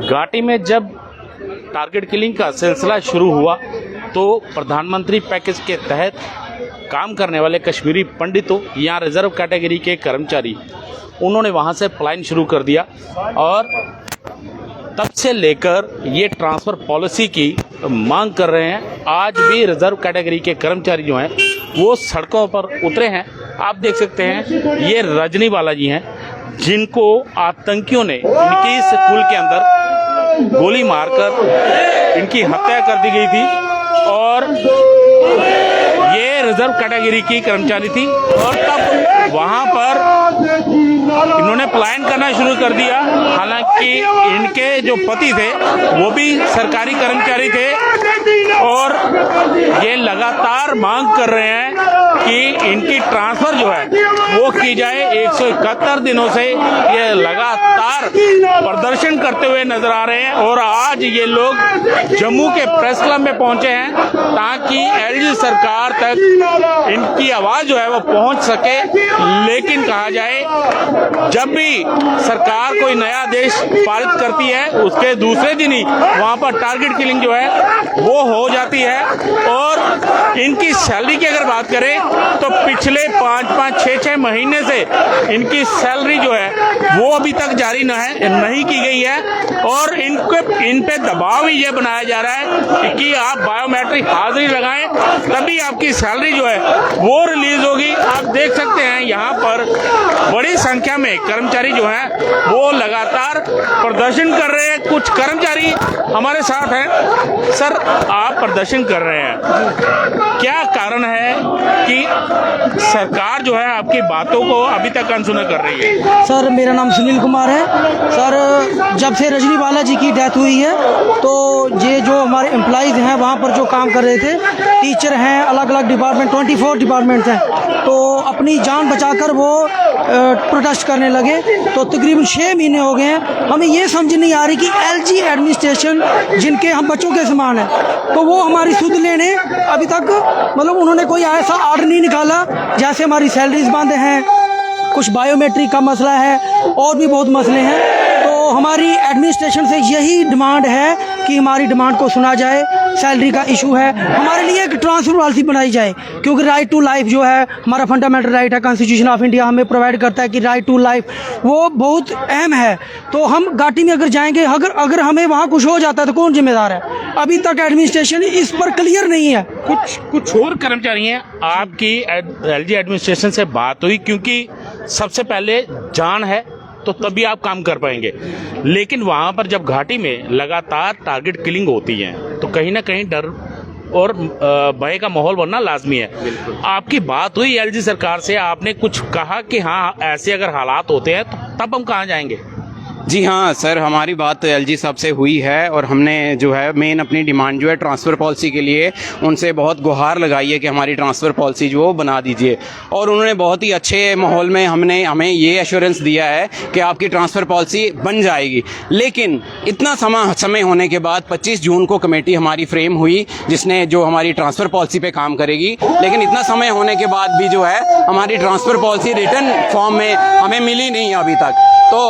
घाटी में जब टारगेट किलिंग का सिलसिला शुरू हुआ तो प्रधानमंत्री पैकेज के तहत काम करने वाले कश्मीरी पंडितों या रिजर्व कैटेगरी के कर्मचारी उन्होंने वहां से पलायन शुरू कर दिया और तब से लेकर ये ट्रांसफ़र पॉलिसी की मांग कर रहे हैं। आज भी रिजर्व कैटेगरी के कर्मचारी जो हैं वो सड़कों पर उतरे हैं। आप देख सकते हैं ये रजनी बालाजी हैं जिनको आतंकियों ने इनकी स्कूल के अंदर गोली मारकर इनकी हत्या कर दी गई थी और ये रिजर्व कैटेगरी की कर्मचारी थी और तब वहां पर इन्होंने पलायन करना शुरू कर दिया। हालांकि इनके जो पति थे वो भी सरकारी कर्मचारी थे और ये लगातार मांग कर रहे हैं कि इनकी ट्रांसफर जो है वो की जाए। 171 दिनों से ये लगातार प्रदर्शन करते हुए नजर आ रहे हैं और आज ये लोग जम्मू के प्रेस क्लब में पहुंचे हैं ताकि एलजी सरकार तक इनकी आवाज जो है वो पहुंच सके। लेकिन कहा जाए जब भी सरकार कोई नया आदेश पारित करती है उसके दूसरे दिन ही वहां पर टारगेट किलिंग जो है वो हो जाती है। और इनकी सैलरी की अगर बात करें तो पिछले 5-5, 6-6 महीने से इनकी सैलरी जो है वो अभी तक जारी नहीं की गई है और इन पे दबाव ही ये बनाया जा रहा है कि आप बायोमेट्रिक हाजिरी लगाएं तभी आपकी सैलरी जो है वो रिलीज होगी। आप देख सकते हैं यहाँ पर बड़ी संख्या में कर्मचारी जो हैं वो लगातार प्रदर्शन कर रहे हैं। कुछ कर्मचारी हमारे साथ हैं। सर, आप प्रदर्शन कर रहे हैं, क्या कारण है कि सरकार जो है आपकी बातों को अभी तक अनसुना कर रही है? सर, मेरा नाम सुनील कुमार है। सर, जब से रजनी बालाजी की डेथ हुई है तो ये जो हमारे एम्प्लॉइज़ हैं वहाँ पर जो काम कर रहे थे, टीचर हैं, अलग अलग डिपार्टमेंट 24 डिपार्टमेंट्स हैं, तो अपनी जान बचाकर वो प्रोटेस्ट करने लगे। तो तकरीबन 6 महीने हो गए हैं। हमें ये समझ नहीं आ रही कि एलजी एडमिनिस्ट्रेशन जिनके हम बच्चों के समान है तो वो हमारी सुध लेने अभी तक मतलब उन्होंने कोई ऐसा आर्डर नहीं निकाला। जैसे हमारी सैलरीज बंद हैं, कुछ बायोमेट्रिक का मसला है और भी बहुत मसले हैं। तो हमारी एडमिनिस्ट्रेशन से यही डिमांड है कि हमारी डिमांड को सुना जाए। सैलरी का इशू है, हमारे लिए एक ट्रांसफर पॉलिसी बनाई जाए क्योंकि राइट टू लाइफ जो है हमारा फंडामेंटल राइट है। कॉन्स्टिट्यूशन ऑफ इंडिया हमें प्रोवाइड करता है कि राइट टू लाइफ वो बहुत अहम है। तो हम घाटी में अगर जाएंगे, अगर हमें वहाँ कुछ हो जाता है तो कौन जिम्मेदार है? अभी तक एडमिनिस्ट्रेशन इस पर क्लियर नहीं है। कुछ और कर्मचारी हैं, आपकी एलजी एडमिनिस्ट्रेशन से बात हुई? क्योंकि सबसे पहले जान है तो तभी आप काम कर पाएंगे, लेकिन वहां पर जब घाटी में लगातार टारगेट किलिंग होती है तो कहीं ना कहीं डर और भय का माहौल बनना लाजमी है। आपकी बात हुई एलजी सरकार से, आपने कुछ कहा कि हाँ ऐसे अगर हालात होते हैं तो तब हम कहाँ जाएंगे? जी हाँ सर, हमारी बात एलजी साहब से हुई है और हमने जो है मेन अपनी डिमांड जो है ट्रांसफ़र पॉलिसी के लिए उनसे बहुत गुहार लगाई है कि हमारी ट्रांसफ़र पॉलिसी जो बना दीजिए। और उन्होंने बहुत ही अच्छे माहौल में हमें ये एश्योरेंस दिया है कि आपकी ट्रांसफ़र पॉलिसी बन जाएगी। लेकिन इतना समय होने के बाद 25 जून को कमेटी हमारी फ्रेम हुई जिसने जो हमारी ट्रांसफ़र पॉलिसी पे काम करेगी, लेकिन इतना समय होने के बाद भी जो है हमारी ट्रांसफ़र पॉलिसी रिटर्न फॉर्म में हमें मिली नहीं अभी तक। तो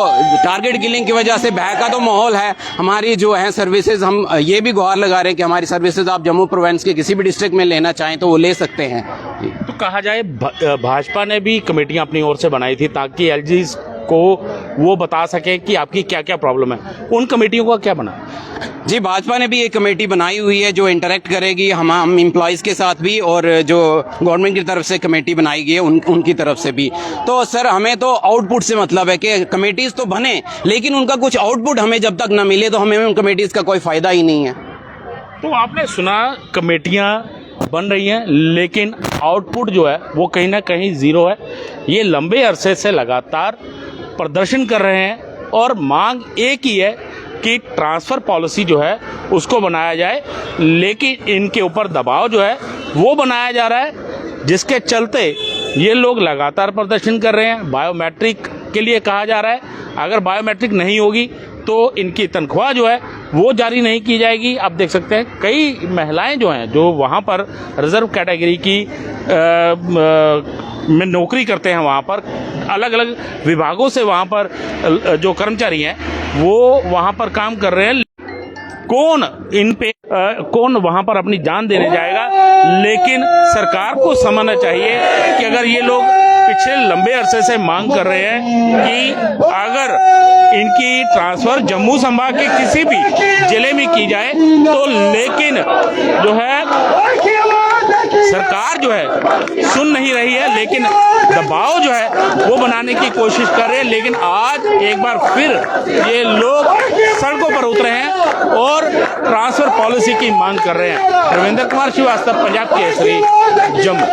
टारगेट किलिंग की वजह से भय का तो माहौल है। हमारी जो है सर्विसेज, हम ये भी गुहार लगा रहे हैं कि हमारी सर्विसेज आप जम्मू प्रोविंस के किसी भी डिस्ट्रिक्ट में लेना चाहें तो वो ले सकते हैं। तो कहा जाए भाजपा ने भी कमेटियां अपनी ओर से बनाई थी ताकि एलजी को वो बता सके कि आपकी क्या क्या प्रॉब्लम है। उन कमेटियों का क्या बना? जी, भाजपा ने भी एक कमेटी बनाई हुई है जो इंटरेक्ट करेगी हम एम्प्लॉयज़ के साथ भी और जो गवर्नमेंट की तरफ से कमेटी बनाई गई है उनकी तरफ से भी। तो सर, हमें तो आउटपुट से मतलब है कि कमेटीज़ तो बने लेकिन उनका कुछ आउटपुट हमें जब तक ना मिले तो हमें उन कमेटीज़ का कोई फ़ायदा ही नहीं है। तो आपने सुना कमेटियां बन रही हैं लेकिन आउटपुट जो है वो कहीं ना कहीं ज़ीरो है। ये लंबे अरसे से लगातार प्रदर्शन कर रहे हैं और मांग एक ही है कि ट्रांसफ़र पॉलिसी जो है उसको बनाया जाए, लेकिन इनके ऊपर दबाव जो है वो बनाया जा रहा है जिसके चलते ये लोग लगातार प्रदर्शन कर रहे हैं। बायोमेट्रिक के लिए कहा जा रहा है, अगर बायोमेट्रिक नहीं होगी तो इनकी तनख्वाह जो है वो जारी नहीं की जाएगी। आप देख सकते हैं कई महिलाएं जो हैं जो वहाँ पर रिजर्व कैटेगरी की में नौकरी करते हैं, वहाँ पर अलग अलग विभागों से वहाँ पर जो कर्मचारी हैं वो वहाँ पर काम कर रहे हैं। कौन वहाँ पर अपनी जान देने जाएगा, लेकिन सरकार को समझना चाहिए कि अगर ये लोग पिछले लंबे अरसे से मांग कर रहे हैं कि अगर इनकी ट्रांसफर जम्मू संभाग के किसी भी जिले में की जाए तो, लेकिन जो है सरकार जो है सुन नहीं रही है, लेकिन दबाव जो है वो बनाने की कोशिश कर रहे हैं। लेकिन आज एक बार फिर ये लोग सड़कों पर उतरे हैं और ट्रांसफर पॉलिसी की मांग कर रहे हैं। रविंद्र कुमार श्रीवास्तव, पंजाब केसरी, जम्मू।